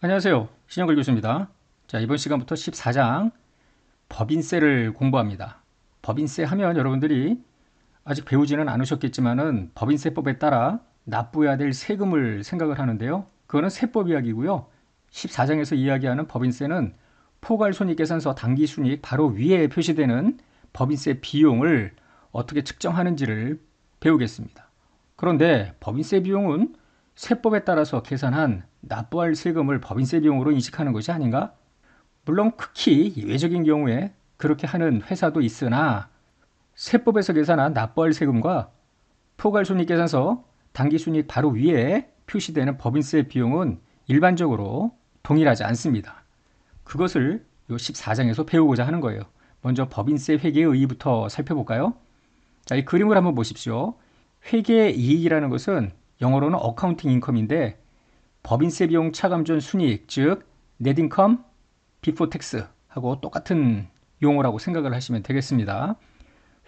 안녕하세요. 신영글 교수입니다. 자, 이번 시간부터 14장 법인세를 공부합니다. 법인세 하면 여러분들이 아직 배우지는 않으셨겠지만은 법인세법에 따라 납부해야 될 세금을 생각을 하는데요. 그거는 세법 이야기고요. 14장에서 이야기하는 법인세는 포괄손익계산서 당기순이익 바로 위에 표시되는 법인세 비용을 어떻게 측정하는지를 배우겠습니다. 그런데 법인세 비용은 세법에 따라서 계산한 납부할 세금을 법인세 비용으로 인식하는 것이 아닌가? 물론 극히 예외적인 경우에 그렇게 하는 회사도 있으나 세법에서 계산한 납부할 세금과 포괄손익계산서 당기순이익 바로 위에 표시되는 법인세 비용은 일반적으로 동일하지 않습니다. 그것을 이 14장에서 배우고자 하는 거예요. 먼저 법인세 회계 의의부터 살펴볼까요? 자, 이 그림을 한번 보십시오. 회계 이익이라는 것은 영어로는 어카운팅 인컴인데 법인세 비용 차감 전 순이익, 즉 net income before tax 하고 똑같은 용어라고 생각을 하시면 되겠습니다.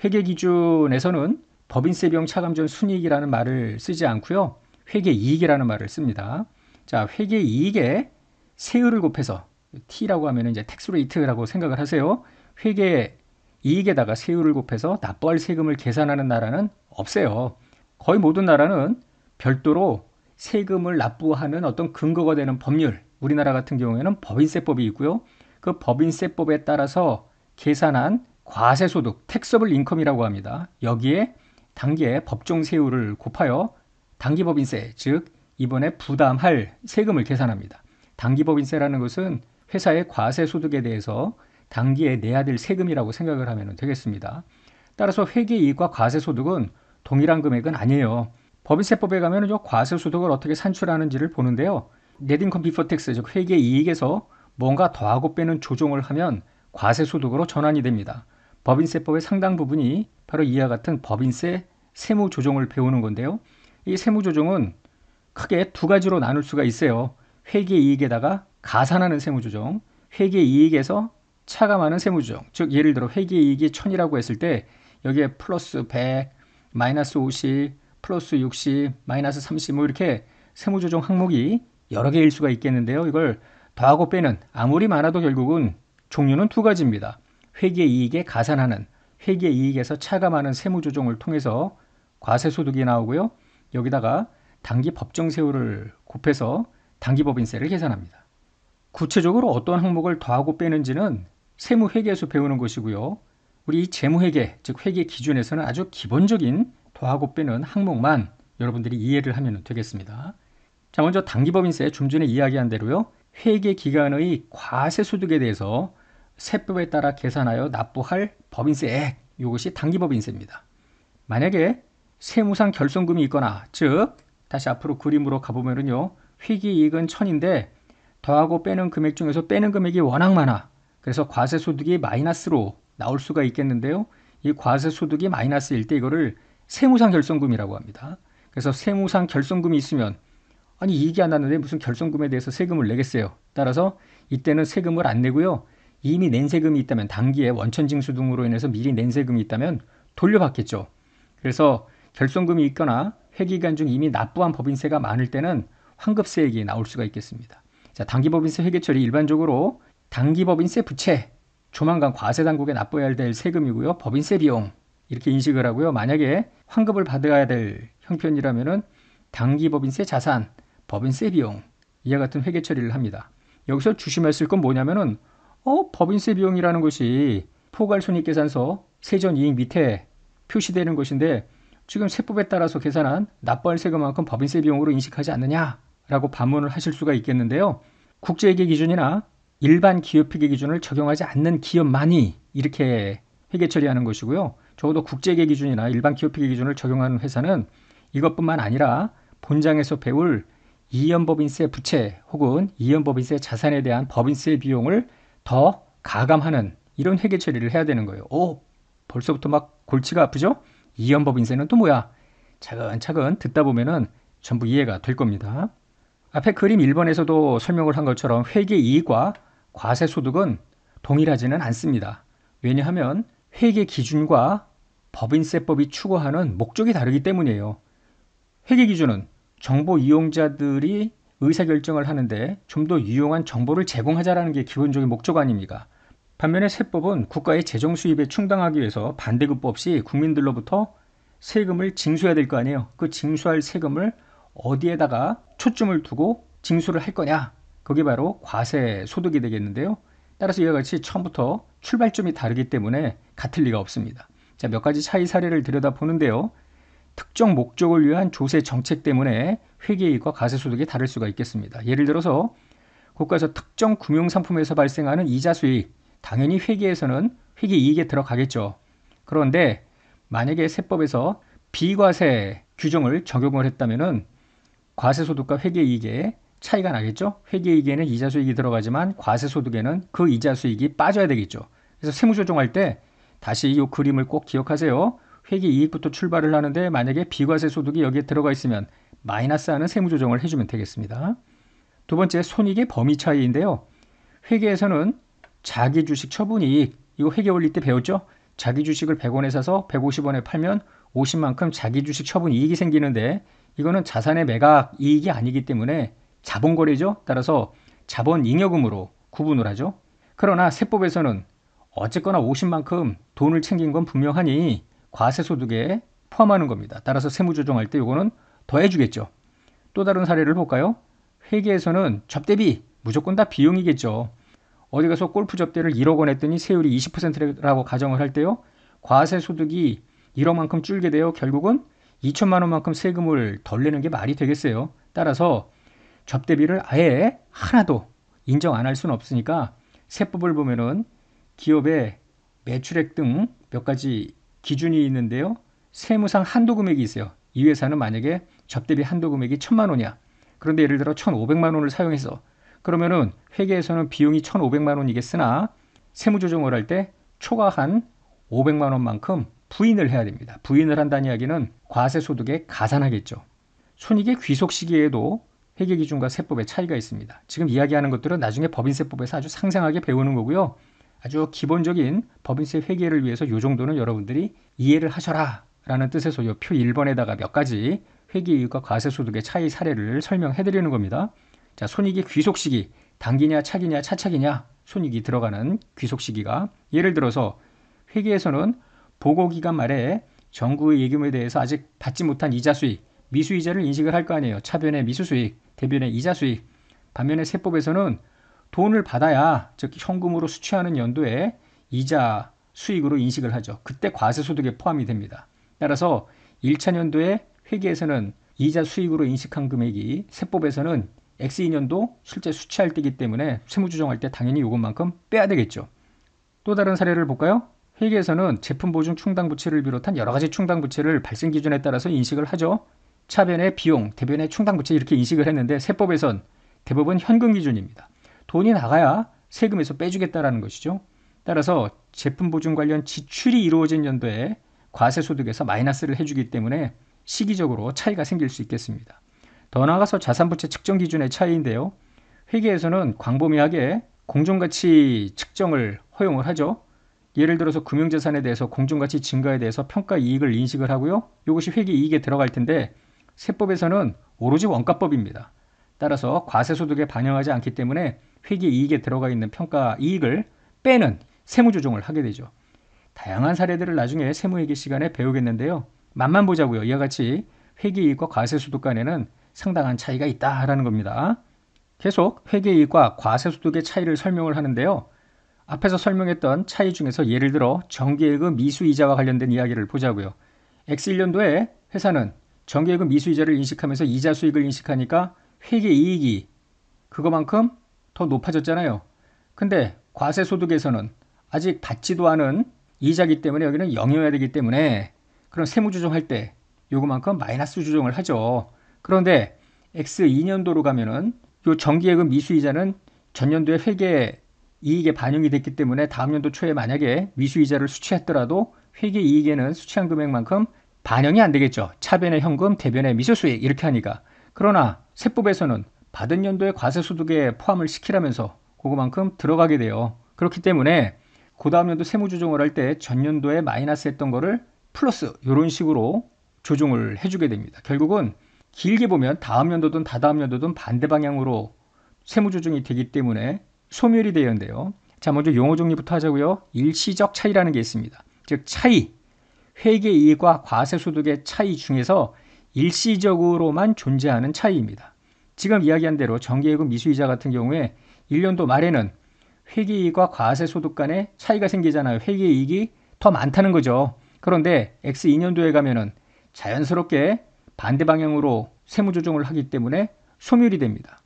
회계 기준에서는 법인세 비용 차감 전 순이익이라는 말을 쓰지 않고요. 회계 이익이라는 말을 씁니다. 자, 회계 이익에 세율을 곱해서 T라고 하면 이제 텍스 레이트라고 생각을 하세요. 회계 이익에다가 세율을 곱해서 납부할 세금을 계산하는 나라는 없어요. 거의 모든 나라는 별도로 세금을 납부하는 어떤 근거가 되는 법률, 우리나라 같은 경우에는 법인세법이 있고요. 그 법인세법에 따라서 계산한 과세소득, 택서블 인컴이라고 합니다. 여기에 단기의 법정 세율을 곱하여 단기법인세, 즉 이번에 부담할 세금을 계산합니다. 단기법인세라는 것은 회사의 과세소득에 대해서 단기에 내야 될 세금이라고 생각을 하면 되겠습니다. 따라서 회계이익과 과세소득은 동일한 금액은 아니에요. 법인세법에 가면 과세소득을 어떻게 산출하는지를 보는데요. net income before tax, 즉 회계이익에서 뭔가 더하고 빼는 조정을 하면 과세소득으로 전환이 됩니다. 법인세법의 상당 부분이 바로 이와 같은 법인세 세무조정을 배우는 건데요. 이 세무조정은 크게 두 가지로 나눌 수가 있어요. 회계이익에다가 가산하는 세무조정, 회계이익에서 차감하는 세무조정. 즉 예를 들어 회계이익이 1000이라고 했을 때 여기에 플러스 100, 마이너스 50, 플러스 60, 마이너스 30 뭐 이렇게 세무조정 항목이 여러 개일 수가 있겠는데요. 이걸 더하고 빼는 아무리 많아도 결국은 종류는 두 가지입니다. 회계이익에 가산하는, 회계이익에서 차감하는 세무조정을 통해서 과세소득이 나오고요. 여기다가 단기 법정세율을 곱해서 단기법인세를 계산합니다. 구체적으로 어떤 항목을 더하고 빼는지는 세무회계에서 배우는 것이고요. 우리 재무회계, 즉 회계 기준에서는 아주 기본적인 더하고 빼는 항목만 여러분들이 이해를 하면 되겠습니다. 자, 먼저 단기법인세, 좀 전에 이야기한 대로요. 회계기간의 과세소득에 대해서 세법에 따라 계산하여 납부할 법인세액, 이것이 단기법인세입니다. 만약에 세무상 결손금이 있거나, 즉 다시 앞으로 그림으로 가보면요. 회계이익은 1000인데 더하고 빼는 금액 중에서 빼는 금액이 워낙 많아. 그래서 과세소득이 마이너스로 나올 수가 있겠는데요. 이 과세소득이 마이너스일 때 이거를 세무상 결손금이라고 합니다. 그래서 세무상 결손금이 있으면 아니 이익이 안 났는데 무슨 결손금에 대해서 세금을 내겠어요. 따라서 이때는 세금을 안 내고요. 이미 낸 세금이 있다면 단기에 원천징수 등으로 인해서 미리 낸 세금이 있다면 돌려받겠죠. 그래서 결손금이 있거나 회기간 중 이미 납부한 법인세가 많을 때는 환급세액이 나올 수가 있겠습니다. 자, 단기법인세 회계처리 일반적으로 단기법인세 부채, 조만간 과세당국에 납부해야 될 세금이고요. 법인세 비용 이렇게 인식을 하고요. 만약에 환급을 받아야 될 형편이라면은 단기법인세 자산, 법인세 비용 이와 같은 회계 처리를 합니다. 여기서 조심하실 건 뭐냐면은 법인세 비용이라는 것이 포괄손익계산서 세전이익 밑에 표시되는 것인데 지금 세법에 따라서 계산한 납부할 세금만큼 법인세 비용으로 인식하지 않느냐라고 반문을 하실 수가 있겠는데요. 국제회계 기준이나 일반 기업회계 기준을 적용하지 않는 기업만이 이렇게 회계 처리하는 것이고요. 적어도 국제회계 기준이나 일반 기업회계 기준을 적용하는 회사는 이것뿐만 아니라 본장에서 배울 이연법인세 부채 혹은 이연법인세 자산에 대한 법인세 비용을 더 가감하는 이런 회계 처리를 해야 되는 거예요. 벌써부터 막 골치가 아프죠? 이연법인세는 또 뭐야? 차근차근 듣다 보면은 전부 이해가 될 겁니다. 앞에 그림 1번에서도 설명을 한 것처럼 회계이익과 과세소득은 동일하지는 않습니다. 왜냐하면 회계 기준과 법인세법이 추구하는 목적이 다르기 때문이에요. 회계 기준은 정보 이용자들이 의사결정을 하는데 좀 더 유용한 정보를 제공하자라는 게 기본적인 목적 아닙니까? 반면에 세법은 국가의 재정 수입에 충당하기 위해서 반대급부 없이 국민들로부터 세금을 징수해야 될 거 아니에요. 그 징수할 세금을 어디에다가 초점을 두고 징수를 할 거냐? 그게 바로 과세 소득이 되겠는데요. 따라서 이와 같이 처음부터 출발점이 다르기 때문에 같을 리가 없습니다. 자, 몇 가지 차이 사례를 들여다보는데요. 특정 목적을 위한 조세 정책 때문에 회계이익과 과세소득이 다를 수가 있겠습니다. 예를 들어서 국가에서 특정 금융상품에서 발생하는 이자 수익, 당연히 회계에서는 회계이익에 들어가겠죠. 그런데 만약에 세법에서 비과세 규정을 적용을 했다면 과세소득과 회계이익에 차이가 나겠죠. 회계이익에는 이자 수익이 들어가지만 과세소득에는 그 이자 수익이 빠져야 되겠죠. 그래서 세무조정할 때 다시 이 그림을 꼭 기억하세요. 회계이익부터 출발을 하는데 만약에 비과세 소득이 여기에 들어가 있으면 마이너스하는 세무조정을 해주면 되겠습니다. 두 번째, 손익의 범위 차이인데요. 회계에서는 자기 주식 처분이익, 이거 회계 올릴 때 배웠죠? 자기 주식을 100원에 사서 150원에 팔면 50만큼 자기 주식 처분 이익이 생기는데 이거는 자산의 매각 이익이 아니기 때문에 자본거래죠. 따라서 자본 잉여금으로 구분을 하죠. 그러나 세법에서는 어쨌거나 50만큼 돈을 챙긴 건 분명하니 과세소득에 포함하는 겁니다. 따라서 세무조정할 때 이거는 더해주겠죠. 또 다른 사례를 볼까요? 회계에서는 접대비 무조건 다 비용이겠죠. 어디 가서 골프 접대를 1억 원 했더니 세율이 20%라고 가정을 할 때요. 과세소득이 1억만큼 줄게 되어 결국은 2천만 원만큼 세금을 덜 내는 게 말이 되겠어요. 따라서 접대비를 아예 하나도 인정 안 할 수는 없으니까 세법을 보면은 기업의 매출액 등 몇 가지 기준이 있는데요. 세무상 한도 금액이 있어요. 이 회사는 만약에 접대비 한도 금액이 1,000만 원이야. 그런데 예를 들어 1,500만 원을 사용해서 그러면은 회계에서는 비용이 1,500만 원이겠으나 세무조정을 할 때 초과한 500만 원만큼 부인을 해야 됩니다. 부인을 한다는 이야기는 과세소득에 가산하겠죠. 손익의 귀속 시기에도 회계기준과 세법의 차이가 있습니다. 지금 이야기하는 것들은 나중에 법인세법에서 아주 상세하게 배우는 거고요. 아주 기본적인 법인세 회계를 위해서 이 정도는 여러분들이 이해를 하셔라 라는 뜻에서 이 표 1번에다가 몇 가지 회계이익과 과세소득의 차이 사례를 설명해 드리는 겁니다. 자, 손익의 귀속 시기, 단기냐 차기냐 차차기냐 손익이 들어가는 귀속 시기가 예를 들어서 회계에서는 보고기간 말에 정부의 예금에 대해서 아직 받지 못한 이자 수익, 미수이자를 인식을 할 거 아니에요. 차변의 미수수익, 대변의 이자 수익. 반면에 세법에서는 돈을 받아야 즉 현금으로 수취하는 연도에 이자 수익으로 인식을 하죠. 그때 과세소득에 포함이 됩니다. 따라서 1차 년도에 회계에서는 이자 수익으로 인식한 금액이 세법에서는 X2년도 실제 수취할 때이기 때문에 세무조정할 때 당연히 이것만큼 빼야 되겠죠. 또 다른 사례를 볼까요? 회계에서는 제품 보증 충당 부채를 비롯한 여러 가지 충당 부채를 발생 기준에 따라서 인식을 하죠. 차변의 비용, 대변의 충당 부채 이렇게 인식을 했는데 세법에선 대법은 현금 기준입니다. 돈이 나가야 세금에서 빼주겠다라는 것이죠. 따라서 제품 보증 관련 지출이 이루어진 연도에 과세소득에서 마이너스를 해주기 때문에 시기적으로 차이가 생길 수 있겠습니다. 더 나아가서 자산부채 측정 기준의 차이인데요. 회계에서는 광범위하게 공정가치 측정을 허용을 하죠. 예를 들어서 금융자산에 대해서 공정가치 증가에 대해서 평가이익을 인식을 하고요. 이것이 회계이익에 들어갈 텐데 세법에서는 오로지 원가법입니다. 따라서 과세소득에 반영하지 않기 때문에 회계이익에 들어가 있는 평가이익을 빼는 세무조정을 하게 되죠. 다양한 사례들을 나중에 세무회계 시간에 배우겠는데요. 맛만 보자고요. 이와 같이 회계이익과 과세소득 간에는 상당한 차이가 있다라는 겁니다. 계속 회계이익과 과세소득의 차이를 설명을 하는데요. 앞에서 설명했던 차이 중에서 예를 들어 정기예금 미수이자와 관련된 이야기를 보자고요. X1년도에 회사는 정기예금 미수이자를 인식하면서 이자 수익을 인식하니까 회계이익이 그거만큼 더 높아졌잖아요. 근데 과세소득에서는 아직 받지도 않은 이자기 때문에 여기는 0이어야 되기 때문에 그럼 세무조정할 때 요거만큼 마이너스 조정을 하죠. 그런데 X2년도로 가면은 요 정기예금 미수이자는 전년도에 회계 이익에 반영이 됐기 때문에 다음 연도 초에 만약에 미수이자를 수취했더라도 회계이익에는 수취한 금액만큼 반영이 안 되겠죠. 차변의 현금, 대변의 미수수익 이렇게 하니까. 그러나 세법에서는 받은 연도의 과세소득에 포함을 시키라면서 그거만큼 들어가게 돼요. 그렇기 때문에 그 다음 연도 세무조정을 할 때 전년도에 마이너스 했던 거를 플러스 이런 식으로 조정을 해주게 됩니다. 결국은 길게 보면 다음 연도든 다다음 연도든 반대 방향으로 세무조정이 되기 때문에 소멸이 되는데요. 자, 먼저 용어 정리부터 하자고요. 일시적 차이라는 게 있습니다. 즉 차이, 회계이익과 과세소득의 차이 중에서 일시적으로만 존재하는 차이입니다. 지금 이야기한 대로 정기예금 미수이자 같은 경우에 1년도 말에는 회계이익과 과세소득 간에 차이가 생기잖아요. 회계이익이 더 많다는 거죠. 그런데 X2년도에 가면은 자연스럽게 반대 방향으로 세무조정을 하기 때문에 소멸이 됩니다.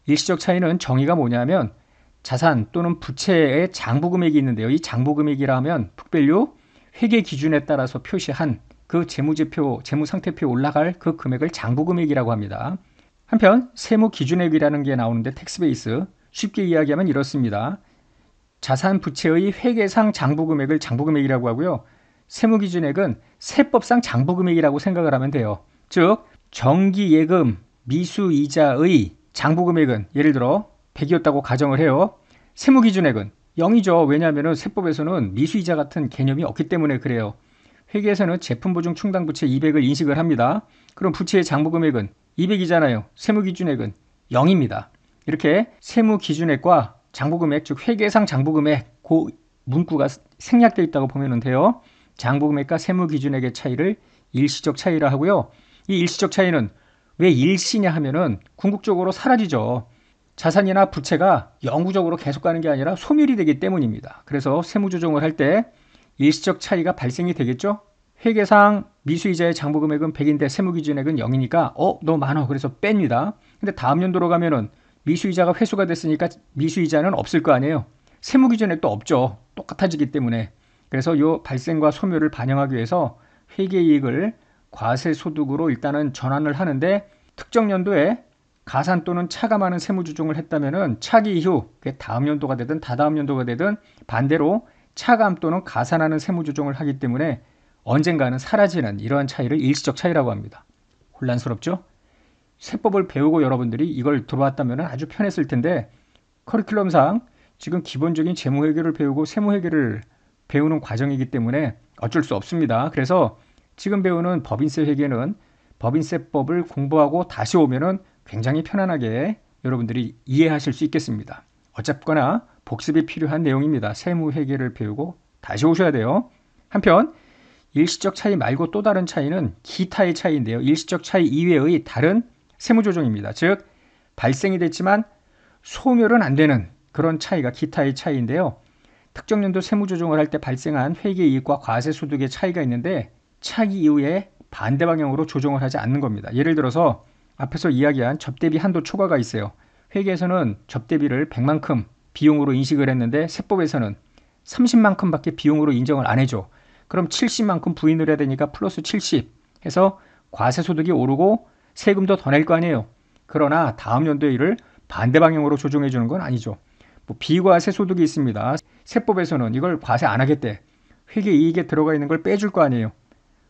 일시적 차이는 정의가 뭐냐면 자산 또는 부채의 장부금액이 있는데요. 이 장부금액이라 하면 북밸류 회계 기준에 따라서 표시한 그 재무제표, 재무상태표에 올라갈 그 금액을 장부금액이라고 합니다. 한편 세무기준액이라는 게 나오는데 텍스베이스 쉽게 이야기하면 이렇습니다. 자산 부채의 회계상 장부금액을 장부금액이라고 하고요. 세무기준액은 세법상 장부금액이라고 생각을 하면 돼요. 즉 정기예금 미수이자의 장부금액은 예를 들어 100이었다고 가정을 해요. 세무기준액은 0이죠. 왜냐하면 세법에서는 미수이자 같은 개념이 없기 때문에 그래요. 회계에서는 제품보증 충당부채 200을 인식을 합니다. 그럼 부채의 장부금액은 200이잖아요. 세무기준액은 0입니다. 이렇게 세무기준액과 장부금액, 즉 회계상 장부금액, 그 문구가 생략되어 있다고 보면 돼요. 장부금액과 세무기준액의 차이를 일시적 차이라 하고요. 이 일시적 차이는 왜 일시냐 하면은 궁극적으로 사라지죠. 자산이나 부채가 영구적으로 계속 가는 게 아니라 소멸이 되기 때문입니다. 그래서 세무조정을 할 때 일시적 차이가 발생이 되겠죠. 회계상 미수이자의 장부금액은 100인데 세무기준액은 0이니까 너무 많아. 그래서 뺍니다. 근데 다음 연도로 가면은 미수이자가 회수가 됐으니까 미수이자는 없을 거 아니에요. 세무기준액도 없죠. 똑같아지기 때문에. 그래서 이 발생과 소멸을 반영하기 위해서 회계이익을 과세소득으로 일단은 전환을 하는데 특정 연도에 가산 또는 차가 많은 세무조정을 했다면은 차기 이후 다음 연도가 되든 다다음 연도가 되든 반대로 차감 또는 가산하는 세무조정을 하기 때문에 언젠가는 사라지는 이러한 차이를 일시적 차이라고 합니다. 혼란스럽죠? 세법을 배우고 여러분들이 이걸 들어왔다면 아주 편했을 텐데 커리큘럼상 지금 기본적인 재무회계를 배우고 세무회계를 배우는 과정이기 때문에 어쩔 수 없습니다. 그래서 지금 배우는 법인세 회계는 법인세법을 공부하고 다시 오면은 굉장히 편안하게 여러분들이 이해하실 수 있겠습니다. 어쨌거나 복습이 필요한 내용입니다. 세무회계를 배우고 다시 오셔야 돼요. 한편 일시적 차이 말고 또 다른 차이는 기타의 차이인데요. 일시적 차이 이외의 다른 세무조정입니다. 즉 발생이 됐지만 소멸은 안 되는 그런 차이가 기타의 차이인데요. 특정 연도 세무조정을 할 때 발생한 회계이익과 과세소득의 차이가 있는데 차기 이후에 반대 방향으로 조정을 하지 않는 겁니다. 예를 들어서 앞에서 이야기한 접대비 한도 초과가 있어요. 회계에서는 접대비를 100만큼 비용으로 인식을 했는데 세법에서는 30만큼밖에 비용으로 인정을 안 해줘. 그럼 70만큼 부인을 해야 되니까 플러스 70 해서 과세소득이 오르고 세금도 더 낼 거 아니에요. 그러나 다음 연도에 이를 반대 방향으로 조정해 주는 건 아니죠. 비과세 소득이 있습니다. 세법에서는 이걸 과세 안 하겠대. 회계이익에 들어가 있는 걸 빼줄 거 아니에요.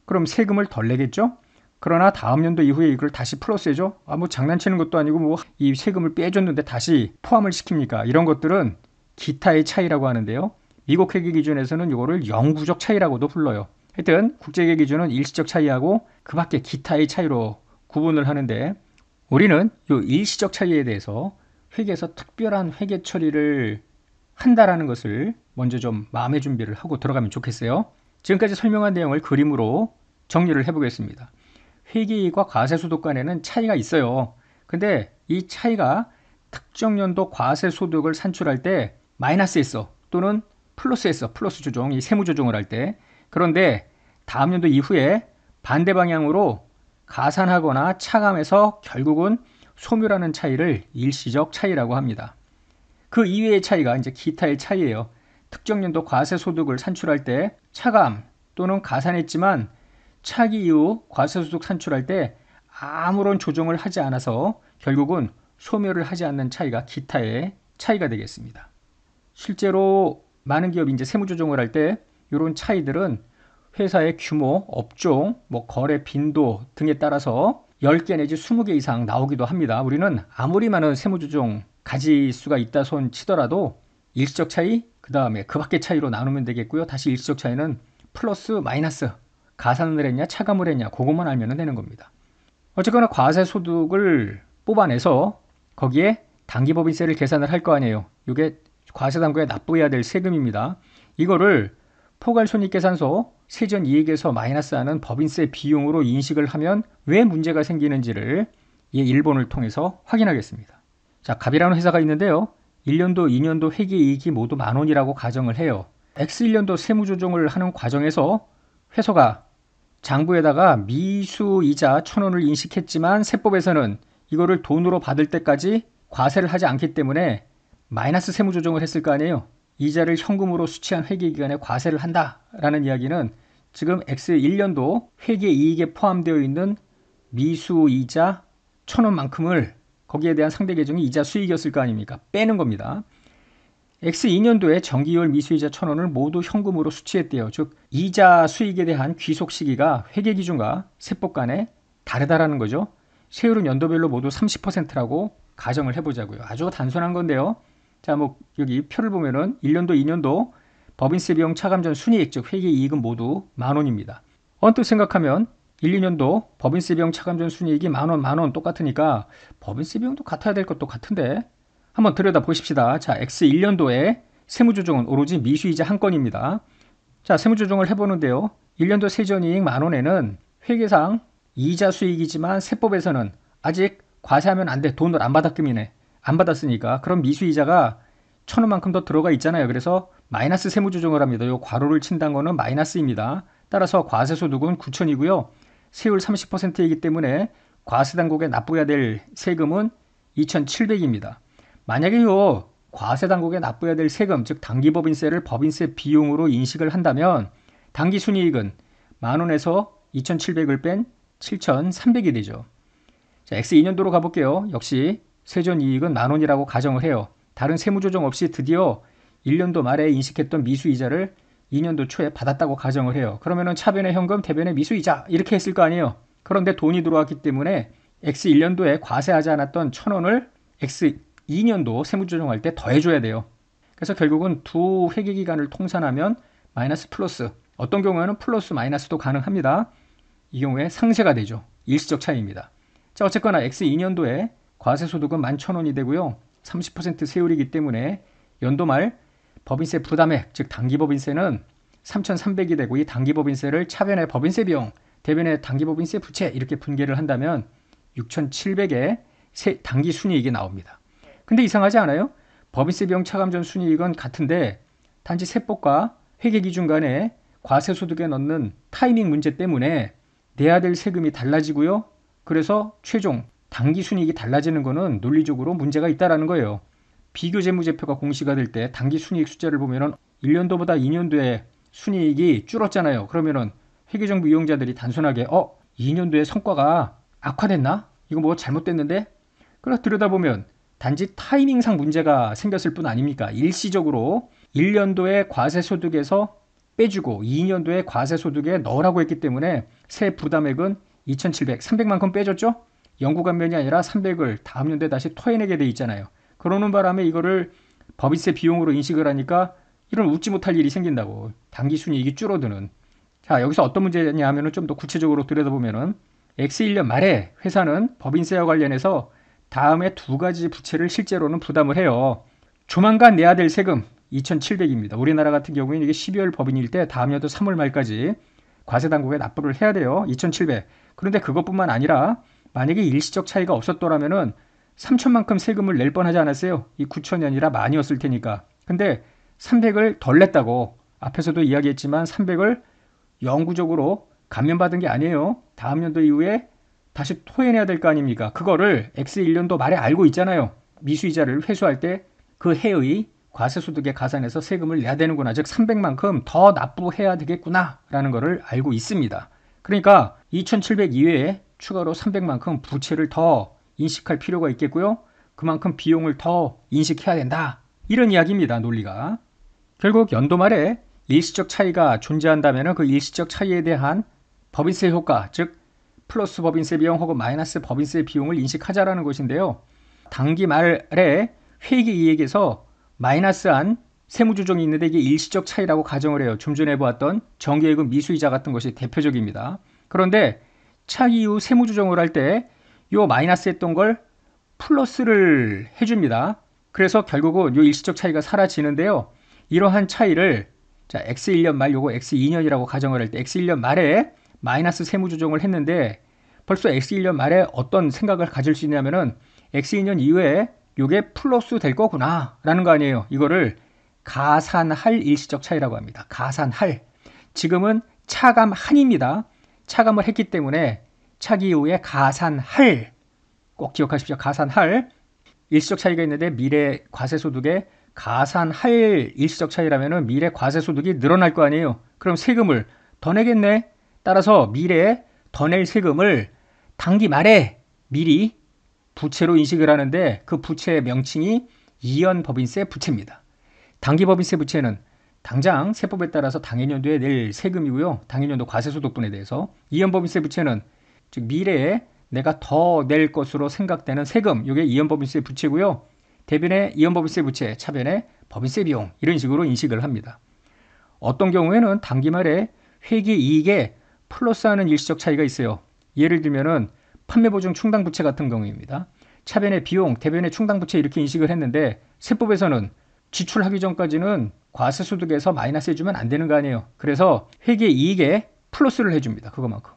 그럼 세금을 덜 내겠죠? 그러나 다음 연도 이후에 이걸 다시 플러스해줘? 장난치는 것도 아니고 이 세금을 빼줬는데 다시 포함을 시킵니까? 이런 것들은 기타의 차이라고 하는데요. 미국 회계 기준에서는 이거를 영구적 차이라고도 불러요. 하여튼 국제회계 기준은 일시적 차이하고 그 밖에 기타의 차이로 구분을 하는데 우리는 이 일시적 차이에 대해서 회계에서 특별한 회계 처리를 한다라는 것을 먼저 좀 마음의 준비를 하고 들어가면 좋겠어요. 지금까지 설명한 내용을 그림으로 정리를 해보겠습니다. 회계이익과 과세소득 간에는 차이가 있어요. 근데 이 차이가 특정 연도 과세소득을 산출할 때 마이너스했어 또는 플러스했어. 플러스 조정, 이 세무조정을 할 때. 그런데 다음 연도 이후에 반대 방향으로 가산하거나 차감해서 결국은 소멸하는 차이를 일시적 차이라고 합니다. 그 이외의 차이가 이제 기타의 차이예요. 특정 연도 과세소득을 산출할 때 차감 또는 가산했지만 차기 이후 과세소득 산출할 때 아무런 조정을 하지 않아서 결국은 소멸을 하지 않는 차이가 기타의 차이가 되겠습니다. 실제로 많은 기업이 이제 세무조정을 할 때 이런 차이들은 회사의 규모, 업종, 거래 빈도 등에 따라서 10개 내지 20개 이상 나오기도 합니다. 우리는 아무리 많은 세무조정 가질 수가 있다 손 치더라도 일시적 차이, 그 다음에 그 밖의 차이로 나누면 되겠고요. 다시 일시적 차이는 플러스, 마이너스, 가산을 했냐, 차감을 했냐, 그것만 알면 되는 겁니다. 어쨌거나 과세소득을 뽑아내서 거기에 당기법인세를 계산을 할 거 아니에요. 이게 과세당국에 납부해야 될 세금입니다. 이거를 포괄손익계산서 세전이익에서 마이너스하는 법인세 비용으로 인식을 하면 왜 문제가 생기는지를 이 일본을 통해서 확인하겠습니다. 자, 갑이라는 회사가 있는데요. 1년도, 2년도 회계이익이 모두 10,000원이라고 가정을 해요. X1년도 세무조정을 하는 과정에서 회사가 장부에다가 미수이자 1,000원을 인식했지만 세법에서는 이거를 돈으로 받을 때까지 과세를 하지 않기 때문에 마이너스 세무조정을 했을 거 아니에요. 이자를 현금으로 수취한 회계기간에 과세를 한다라는 이야기는 지금 X1년도 회계이익에 포함되어 있는 미수이자 1,000원만큼을 거기에 대한 상대 계정이 이자 수익이었을 거 아닙니까? 빼는 겁니다. X2년도에 정기월 미수이자 1,000원을 모두 현금으로 수취했대요. 즉 이자 수익에 대한 귀속 시기가 회계 기준과 세법 간에 다르다라는 거죠. 세율은 연도별로 모두 30%라고 가정을 해보자고요. 아주 단순한 건데요. 자, 뭐 여기 표를 보면은 1년도, 2년도 법인세 비용 차감 전 순이익 즉 회계 이익은 모두 10,000원입니다. 언뜻 생각하면 1, 2년도 법인세 비용 차감 전 순이익이 10,000원, 10,000원 똑같으니까 법인세 비용도 같아야 될 것도 같은데 한번 들여다 보십시다. 자, X1년도에 세무조정은 오로지 미수이자 한 건입니다. 자, 세무조정을 해보는데요. 1년도 세전이익 10,000원에는 회계상 이자 수익이지만 세법에서는 아직 과세하면 안 돼. 돈을 안 받았금이네. 안 받았으니까. 그럼 미수이자가 1,000원만큼 더 들어가 있잖아요. 그래서 마이너스 세무조정을 합니다. 요 괄호를 친다는 거는 마이너스입니다. 따라서 과세소득은 9,000이고요. 세율 30%이기 때문에 과세당국에 납부해야 될 세금은 2,700입니다. 만약에 요 과세당국에 납부해야 될 세금, 즉 당기법인세를 법인세 비용으로 인식을 한다면 당기순이익은 10,000원에서 2,700을 뺀 7,300이 되죠. 자, X2년도로 가볼게요. 역시 세전이익은 10,000원이라고 가정을 해요. 다른 세무조정 없이 드디어 1년도 말에 인식했던 미수이자를 2년도 초에 받았다고 가정을 해요. 그러면은 차변의 현금, 대변의 미수이자 이렇게 했을 거 아니에요. 그런데 돈이 들어왔기 때문에 X1년도에 과세하지 않았던 1,000원을 X2년도 세무조정할 때 더해줘야 돼요. 그래서 결국은 두 회계기간을 통산하면 마이너스 플러스, 어떤 경우에는 플러스 마이너스도 가능합니다. 이 경우에 상쇄가 되죠. 일시적 차이입니다. 자, 어쨌거나 X2년도에 과세소득은 11,000원이 되고요. 30% 세율이기 때문에 연도 말 법인세 부담액, 즉 당기법인세는 3,300이 되고 이 당기법인세를 차변의 법인세 비용, 대변의 당기법인세 부채 이렇게 분계를 한다면 6,700의 당기순이익이 나옵니다. 근데 이상하지 않아요? 법인세 비용 차감 전 순이익은 같은데 단지 세법과 회계기준 간에 과세소득에 넣는 타이밍 문제 때문에 내야 될 세금이 달라지고요. 그래서 최종 당기순이익이 달라지는 것은 논리적으로 문제가 있다는 거예요. 비교재무제표가 공시가 될 때 당기순이익 숫자를 보면은 1년도보다 2년도에 순이익이 줄었잖아요. 그러면은 회계정보 이용자들이 단순하게 2년도에 성과가 악화됐나? 이거 뭐 잘못됐는데? 그래서 들여다보면 단지 타이밍상 문제가 생겼을 뿐 아닙니까? 일시적으로 1년도에 과세소득에서 빼주고 2년도에 과세소득에 넣으라고 했기 때문에 세 부담액은 2,700, 300만큼 빼줬죠? 영구간면이 아니라 300을 다음 연도에 다시 토해내게 돼 있잖아요. 그러는 바람에 이거를 법인세 비용으로 인식을 하니까 이런 웃지 못할 일이 생긴다고. 당기순이익이 줄어드는. 자, 여기서 어떤 문제냐 하면은 좀 더 구체적으로 들여다보면은 X1년 말에 회사는 법인세와 관련해서 다음에 두 가지 부채를 실제로는 부담을 해요. 조만간 내야 될 세금 2,700입니다. 우리나라 같은 경우에는 이게 12월 법인일 때 다음 연도 3월 말까지 과세당국에 납부를 해야 돼요. 2,700. 그런데 그것뿐만 아니라 만약에 일시적 차이가 없었더라면은 3천만큼 세금을 낼 뻔하지 않았어요. 이 9천이 아니라 만이었을 테니까. 근데 300을 덜 냈다고. 앞에서도 이야기했지만 300을 영구적으로 감면받은 게 아니에요. 다음 연도 이후에 다시 토해내야 될 거 아닙니까? 그거를 X1년도 말에 알고 있잖아요. 미수이자를 회수할 때 그 해의 과세소득에 가산해서 세금을 내야 되는구나. 즉 300만큼 더 납부해야 되겠구나 라는 거를 알고 있습니다. 그러니까 2,700 이외에 추가로 300만큼 부채를 더 인식할 필요가 있겠고요. 그만큼 비용을 더 인식해야 된다. 이런 이야기입니다. 논리가. 결국 연도 말에 일시적 차이가 존재한다면 그 일시적 차이에 대한 법인세 효과, 즉 플러스 법인세 비용 혹은 마이너스 법인세 비용을 인식하자라는 것인데요. 당기 말에 회계이익에서 마이너스한 세무조정이 있는데 이게 일시적 차이라고 가정을 해요. 좀 전에 보았던 정기예금 미수이자 같은 것이 대표적입니다. 그런데 차기 이후 세무조정을 할 때 요 마이너스 했던 걸 플러스를 해줍니다. 그래서 결국은 요 일시적 차이가 사라지는데요. 이러한 차이를 자 x1년 말 요거 x2년이라고 가정을 할 때 x1년 말에 마이너스 세무조정을 했는데 벌써 x1년 말에 어떤 생각을 가질 수 있냐면은 x2년 이후에 요게 플러스 될 거구나 라는 거 아니에요. 이거를 가산할 일시적 차이라고 합니다. 가산할. 지금은 차감한입니다. 차감을 했기 때문에 차기 이후에 가산할, 꼭 기억하십시오. 가산할 일시적 차이가 있는데 미래 과세소득에 가산할 일시적 차이라면 미래 과세소득이 늘어날 거 아니에요. 그럼 세금을 더 내겠네. 따라서 미래에 더 낼 세금을 당기 말에 미리 부채로 인식을 하는데 그 부채의 명칭이 이연법인세 부채입니다. 당기법인세 부채는 당장 세법에 따라서 당해년도에 낼 세금이고요. 당해년도 과세소득분에 대해서. 이연법인세 부채는 즉 미래에 내가 더 낼 것으로 생각되는 세금, 이게 이연법인세 부채고요. 대변의 이연법인세 부채, 차변의 법인세 비용 이런 식으로 인식을 합니다. 어떤 경우에는 당기 말에 회계 이익에 플러스하는 일시적 차이가 있어요. 예를 들면은 판매보증 충당부채 같은 경우입니다. 차변의 비용, 대변의 충당부채 이렇게 인식을 했는데 세법에서는 지출하기 전까지는 과세소득에서 마이너스 해주면 안 되는 거 아니에요. 그래서 회계 이익에 플러스를 해줍니다. 그거만큼.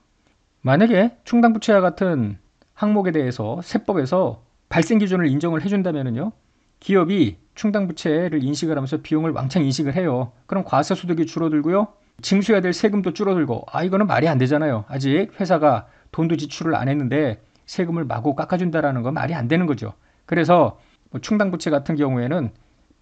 만약에 충당부채와 같은 항목에 대해서 세법에서 발생 기준을 인정을 해준다면요. 기업이 충당부채를 인식을 하면서 비용을 왕창 인식을 해요. 그럼 과세소득이 줄어들고요. 징수해야 될 세금도 줄어들고 이거는 말이 안 되잖아요. 아직 회사가 돈도 지출을 안 했는데 세금을 마구 깎아준다라는 건 말이 안 되는 거죠. 그래서 충당부채 같은 경우에는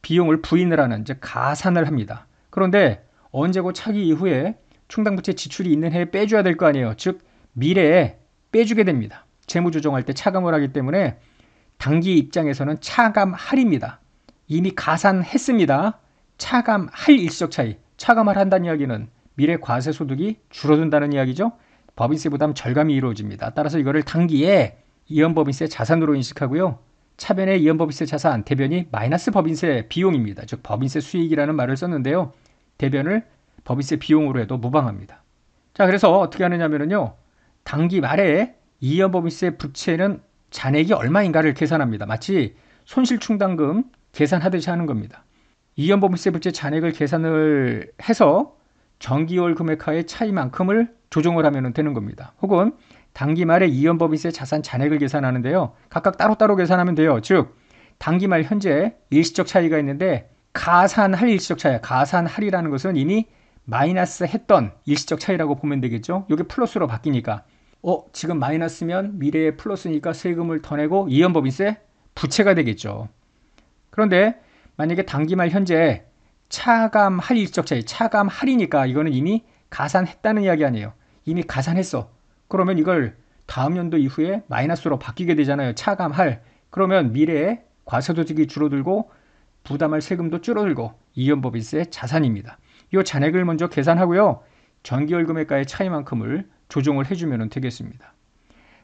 비용을 부인을 하는 즉 가산을 합니다. 그런데 언제고 차기 이후에 충당부채 지출이 있는 해에 빼줘야 될 거 아니에요. 즉 미래에 빼주게 됩니다. 재무조정할 때 차감을 하기 때문에 당기 입장에서는 차감할입니다. 이미 가산했습니다. 차감할 일시적 차이. 차감을 한다는 이야기는 미래 과세소득이 줄어든다는 이야기죠. 법인세 부담 절감이 이루어집니다. 따라서 이거를 당기에 이연법인세 자산으로 인식하고요. 차변의 이연법인세 자산, 대변이 마이너스 법인세 비용입니다. 즉 법인세 수익이라는 말을 썼는데요. 대변을 법인세 비용으로 해도 무방합니다. 자, 그래서 어떻게 하느냐면요. 당기 말에 이연법인세 부채는 잔액이 얼마인가를 계산합니다. 마치 손실충당금 계산하듯이 하는 겁니다. 이연법인세 부채 잔액을 계산을 해서 정기월 금액하의 차이만큼을 조정을 하면 되는 겁니다. 혹은 당기 말에 이연법인세 자산 잔액을 계산하는데요. 각각 따로따로 계산하면 돼요. 즉 당기 말 현재 일시적 차이가 있는데 가산할 일시적 차이, 가산할이라는 것은 이미 마이너스 했던 일시적 차이라고 보면 되겠죠. 이게 플러스로 바뀌니까 지금 마이너스면 미래에 플러스니까 세금을 더 내고 이연법인세 부채가 되겠죠. 그런데 만약에 당기 말 현재 차감할 일시적 차이, 차감할이니까 이거는 이미 가산했다는 이야기 아니에요. 이미 가산했어. 그러면 이걸 다음 연도 이후에 마이너스로 바뀌게 되잖아요. 차감할. 그러면 미래에 과세소득이 줄어들고 부담할 세금도 줄어들고 이연법인세 자산입니다. 이 잔액을 먼저 계산하고요. 정기월 금액과의 차이만큼을 조정을 해주면 되겠습니다.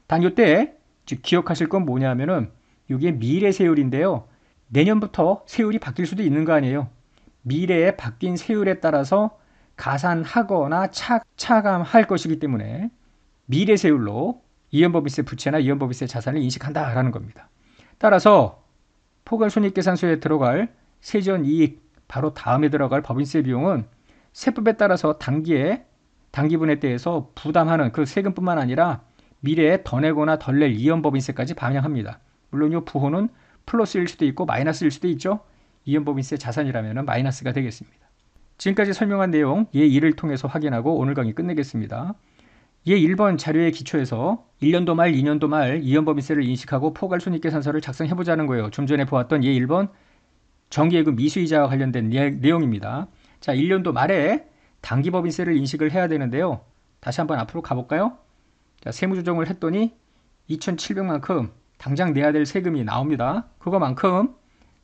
단 이때 즉 기억하실 건 뭐냐 하면은 이게 미래 세율인데요. 내년부터 세율이 바뀔 수도 있는 거 아니에요. 미래에 바뀐 세율에 따라서 가산하거나 차감할 것이기 때문에 미래 세율로 이연법인세 부채나 이연법인세 자산을 인식한다라는 겁니다. 따라서 포괄손익계산서에 들어갈 세전이익 바로 다음에 들어갈 법인세 비용은 세법에 따라서 당기분에 대해서 부담하는 그 세금뿐만 아니라 미래에 더 내거나 덜 낼 이연법인세까지 반영합니다. 물론 이 부호는 플러스일 수도 있고 마이너스일 수도 있죠. 이연법인세 자산이라면 마이너스가 되겠습니다. 지금까지 설명한 내용 예 1을 통해서 확인하고 오늘 강의 끝내겠습니다. 예 1번 자료의 기초에서 1년도 말 2년도 말 이연법인세를 인식하고 포괄손익계산서를 작성해보자는 거예요. 좀 전에 보았던 예 1번 정기예금 미수이자와 관련된 내용입니다. 자, 1년도 말에 당기법인세를 인식을 해야 되는데요. 다시 한번 앞으로 가볼까요? 자, 세무조정을 했더니 2,700만큼 당장 내야 될 세금이 나옵니다. 그거만큼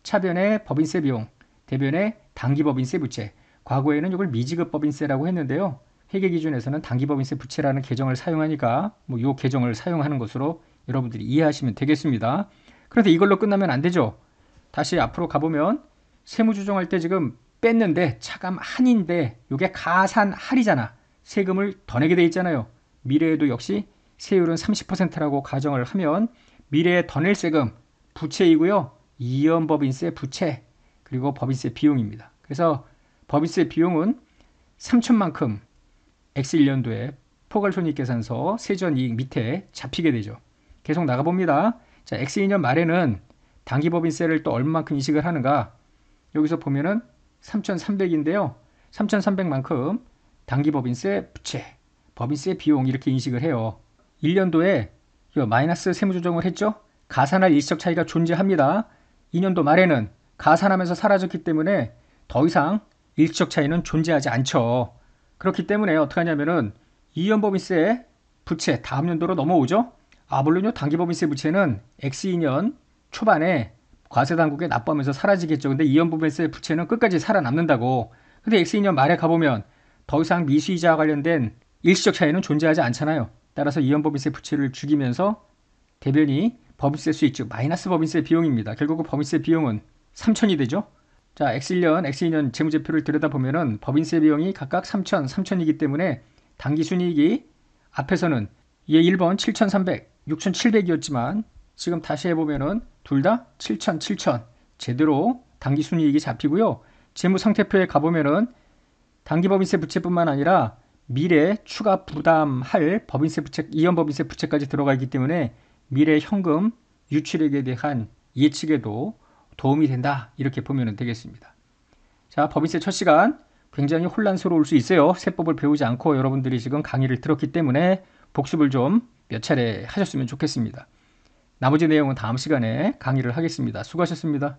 차변의 법인세 비용, 대변의 당기법인세 부채, 과거에는 이걸 미지급법인세라고 했는데요. 회계기준에서는 당기법인세 부채라는 계정을 사용하니까 이 계정을 사용하는 것으로 여러분들이 이해하시면 되겠습니다. 그런데 이걸로 끝나면 안 되죠. 다시 앞으로 가보면 세무조정할 때 지금 뺐는데 차감한인데 이게 가산할이잖아. 세금을 더 내게 돼 있잖아요. 미래에도 역시 세율은 30%라고 가정을 하면 미래에 더 낼 세금 부채이고요. 이연법인세 부채 그리고 법인세 비용입니다. 그래서 법인세 비용은 3천만큼 X1년도에 포괄손익계산서 세전이익 밑에 잡히게 되죠. 계속 나가봅니다. 자, X2년 말에는 당기법인세를 또 얼마만큼 인식을 하는가? 여기서 보면은 3,300인데요. 3,300만큼 당기법인세 부채, 법인세 비용 이렇게 인식을 해요. 1년도에 마이너스 세무조정을 했죠. 가산할 일시적 차이가 존재합니다. 2년도 말에는 가산하면서 사라졌기 때문에 더 이상 일시적 차이는 존재하지 않죠. 그렇기 때문에 어떻게 하냐면은 이연법인세 부채 다음 연도로 넘어오죠. 물론요. 당기법인세 부채는 X2년 초반에 과세당국에 납부하면서 사라지겠죠. 근데 이연법인세 부채는 끝까지 살아남는다고. 근데 X2년 말에 가보면 더 이상 미수이자와 관련된 일시적 차이는 존재하지 않잖아요. 따라서 이연법인세 부채를 죽이면서 대변이 법인세 수익 즉 마이너스 법인세 비용입니다. 결국 법인세 비용은 3천이 되죠. 자, X1년, X2년 재무제표를 들여다보면은 법인세 비용이 각각 3천, 3천이기 때문에 당기순이익이 앞에서는 1번 7,300, 6,700이었지만 지금 다시 해보면은 둘 다 7천, 7천 제대로 당기순이익이 잡히고요. 재무상태표에 가보면은 당기법인세 부채뿐만 아니라 미래 추가 부담할 법인세 부채, 이연법인세 부채까지 들어가 있기 때문에 미래 현금 유출액에 대한 예측에도 도움이 된다. 이렇게 보면 되겠습니다. 자, 법인세 첫 시간 굉장히 혼란스러울 수 있어요. 세법을 배우지 않고 여러분들이 지금 강의를 들었기 때문에 복습을 좀 몇 차례 하셨으면 좋겠습니다. 나머지 내용은 다음 시간에 강의를 하겠습니다. 수고하셨습니다.